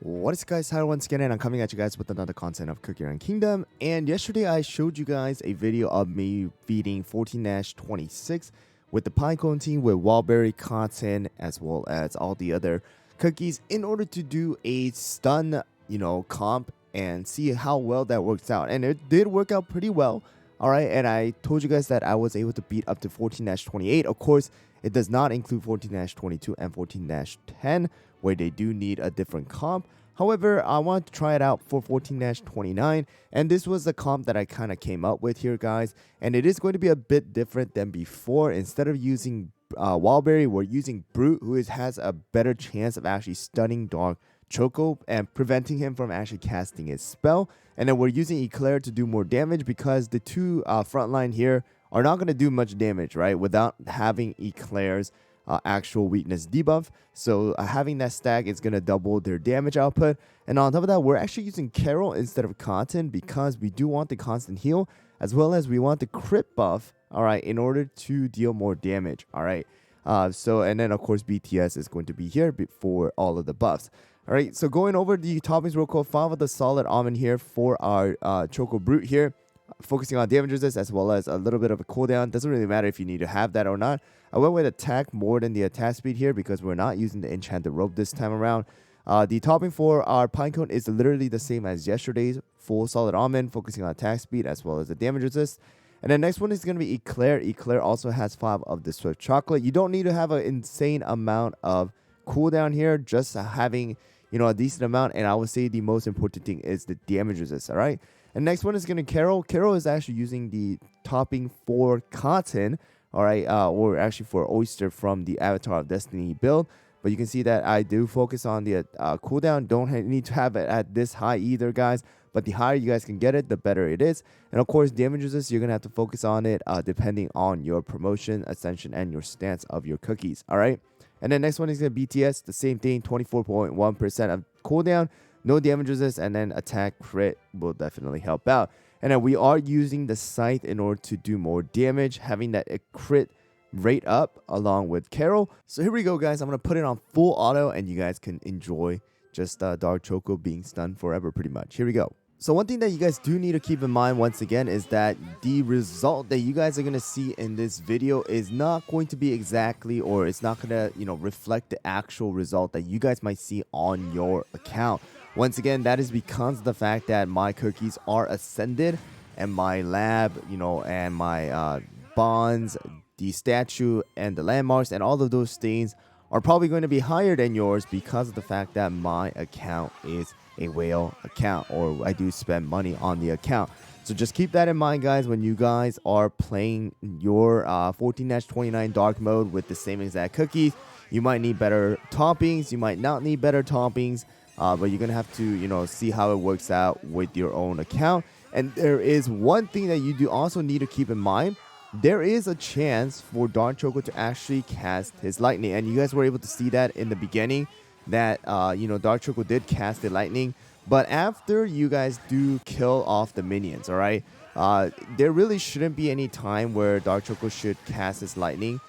What is guys, Tyler once again, and I'm coming at you guys with another content of Cookie Run Kingdom. And yesterday I showed you guys a video of me feeding 14-26 with the Pinecone team with Wildberry, Cotton, as well as all the other cookies in order to do a stun, comp and see how well that works out. And it did work out pretty well. All right, and I told you guys that I was able to beat up to 14-28. Of course, it does not include 14-22 and 14-10, where they do need a different comp. However, I wanted to try it out for 14-29, and this was the comp that I kind of came up with here, guys. And it is going to be a bit different than before. Instead of using Wildberry, we're using Brute, who has a better chance of actually stunning Dark Choco and preventing him from actually casting his spell. And then we're using Eclair to do more damage because the two frontline here are not going to do much damage, right, without having Eclair's actual weakness debuff. So having that stack is going to double their damage output. And on top of that, we're actually using Carol instead of Cotton because we do want the constant heal, as well as we want the crit buff, all right, in order to deal more damage, all right. And then of course BTS is going to be here for all of the buffs. All right, so going over the toppings real quick, 5 of the solid almond here for our Choco Brute here, focusing on damage resist as well as a little bit of a cooldown. Doesn't really matter if you need to have that or not. I went with attack more than the attack speed here because we're not using the enchanted rope this time around. The topping for our Pinecone is literally the same as yesterday's full solid almond, focusing on attack speed as well as the damage resist. And the next one is going to be Eclair. Eclair also has 5 of the Swift Chocolate. You don't need to have an insane amount of cooldown here, just having a decent amount. And I would say the most important thing is the damage resist, all right? And next one is going to Carol. Carol is actually using the topping for Cotton, all right, or actually for Oyster from the Avatar of Destiny build. But you can see that I do focus on the cooldown. Don't need to have it at this high either, guys. But the higher you guys can get it, the better it is. And of course, damage resist, you're going to have to focus on it depending on your promotion, ascension, and your stance of your cookies, all right? And then next one is going to be BTS, the same thing, 24.1% of cooldown, no damage resist, and then attack crit will definitely help out. And then we are using the Scythe in order to do more damage, having that crit rate up along with Carol. So here we go, guys. I'm going to put it on full auto, and you guys can enjoy just Dark Choco being stunned forever pretty much. Here we go. So one thing that you guys do need to keep in mind once again is that the result that you guys are going to see in this video is not going to be exactly, or it's not going to, reflect the actual result that you guys might see on your account. Once again, that is because of the fact that my cookies are ascended and my lab, and my bonds, the statue and the landmarks and all of those things are probably going to be higher than yours because of the fact that my account is a whale account, or I do spend money on the account. So just keep that in mind, guys, when you guys are playing your 14-29 dark mode with the same exact cookies. You might need better toppings, you might not need better toppings, but you're gonna have to see how it works out with your own account. And there is one thing that you do also need to keep in mind. There is a chance for Dark Choco to actually cast his lightning, and you guys were able to see that in the beginning that Dark Choco did cast the lightning. But after you guys do kill off the minions, all right, there really shouldn't be any time where Dark Choco should cast his lightning.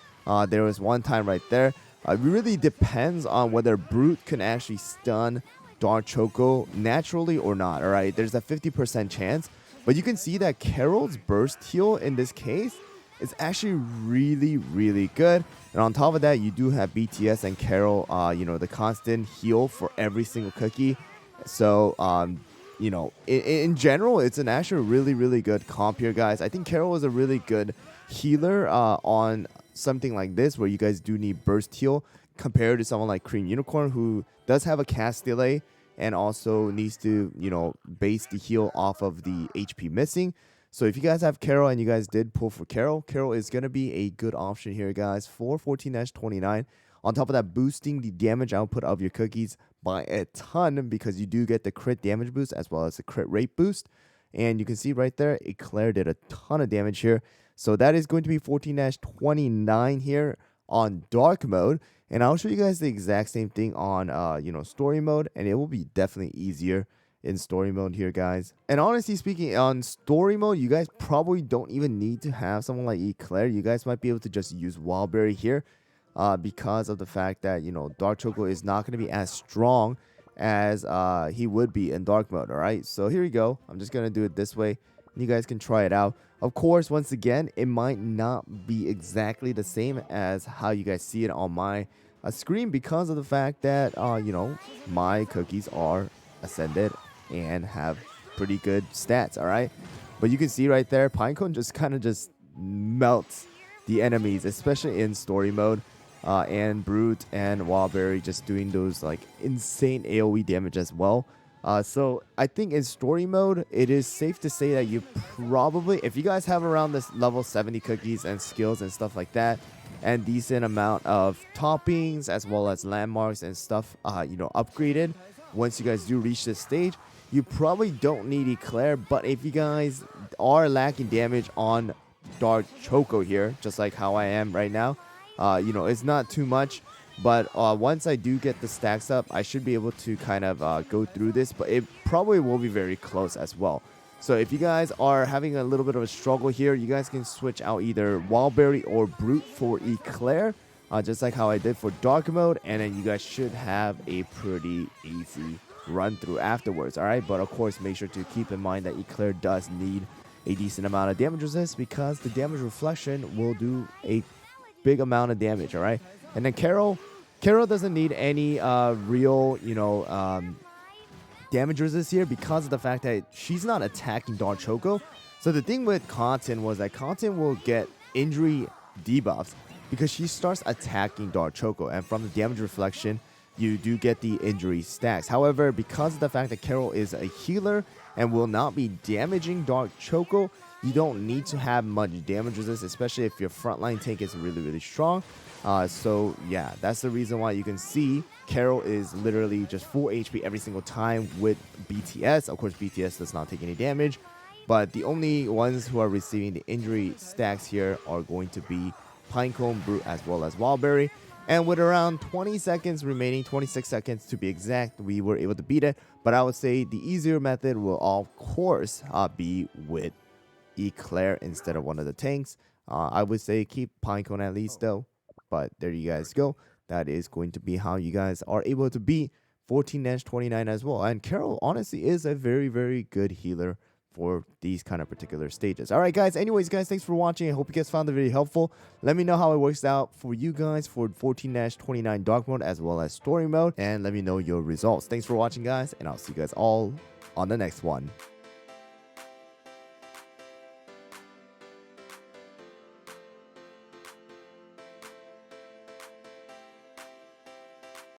There was one time right there. It really depends on whether Brute can actually stun Dark Choco naturally or not, all right? There's a 50% chance, but you can see that Carol's burst heal in this case is actually really, really good. And on top of that, you do have BTS and Carol, the constant heal for every single cookie. So, in general, it's an actually really, really good comp here, guys. I think Carol is a really good healer on something like this where you guys do need burst heal compared to someone like Cream Unicorn, who does have a cast delay and also needs to, base the heal off of the HP missing. So if you guys have Carol and you guys did pull for Carol, Carol is going to be a good option here, guys, for 14-29. On top of that, boosting the damage output of your cookies by a ton because you do get the crit damage boost as well as the crit rate boost. And you can see right there, Eclair did a ton of damage here. So that is going to be 14-29 here on dark mode. And I'll show you guys the exact same thing on, story mode. And it will be definitely easier in story mode here, guys. And honestly speaking, on story mode, you guys probably don't even need to have someone like Eclair. You guys might be able to just use Wildberry here because of the fact that, Dark Choco is not going to be as strong as he would be in dark mode. All right, so here we go. I'm just gonna do it this way. You guys can try it out. Of course, once again, it might not be exactly the same as how you guys see it on my screen because of the fact that you know, my cookies are ascended and have pretty good stats. All right, but you can see right there, Pinecone just kind of just melts the enemies, especially in story mode. And Brute and Wildberry just doing those like insane AoE damage as well. So I think in story mode, it is safe to say that you probably, if you guys have around this level 70 cookies and skills and stuff like that, and decent amount of toppings as well as landmarks and stuff, you know, upgraded, once you guys do reach this stage, you probably don't need Eclair. But if you guys are lacking damage on Dark Choco here, just like how I am right now, you know, it's not too much. But once I do get the stacks up, I should be able to kind of go through this. But it probably will be very close as well. So if you guys are having a little bit of a struggle here, you guys can switch out either Wildberry or Brute for Eclair. Just like how I did for Dark Mode. And then you guys should have a pretty easy run through afterwards. Alright, but of course make sure to keep in mind that Eclair does need a decent amount of damage resist, because the damage reflection will do a big amount of damage. Alright, and then Carol doesn't need any real, you know, damage resist here because of the fact that she's not attacking Dark Choco. So the thing with Cotton was that Cotton will get injury debuffs because she starts attacking Dark Choco, and from the damage reflection, you do get the injury stacks. However, because of the fact that Carol is a healer and will not be damaging Dark Choco, you don't need to have much damage resist, especially if your frontline tank is really, really strong. So yeah, that's the reason why you can see Carol is literally just full HP every single time with BTS. Of course, BTS does not take any damage, but the only ones who are receiving the injury stacks here are going to be Pinecone, Brute, as well as Wildberry. And with around 20 seconds remaining, 26 seconds to be exact, we were able to beat it. But I would say the easier method will, of course, be with Eclair instead of one of the tanks. I would say keep Pinecone at least though. But there you guys go. That is going to be how you guys are able to beat 14-29 as well. And Carol honestly is a very, very good healer for these kind of particular stages. All right, guys. Anyways, guys, thanks for watching. I hope you guys found the video helpful. Let me know how it works out for you guys for 14-29 dark mode as well as story mode. And let me know your results. Thanks for watching, guys. And I'll see you guys all on the next one.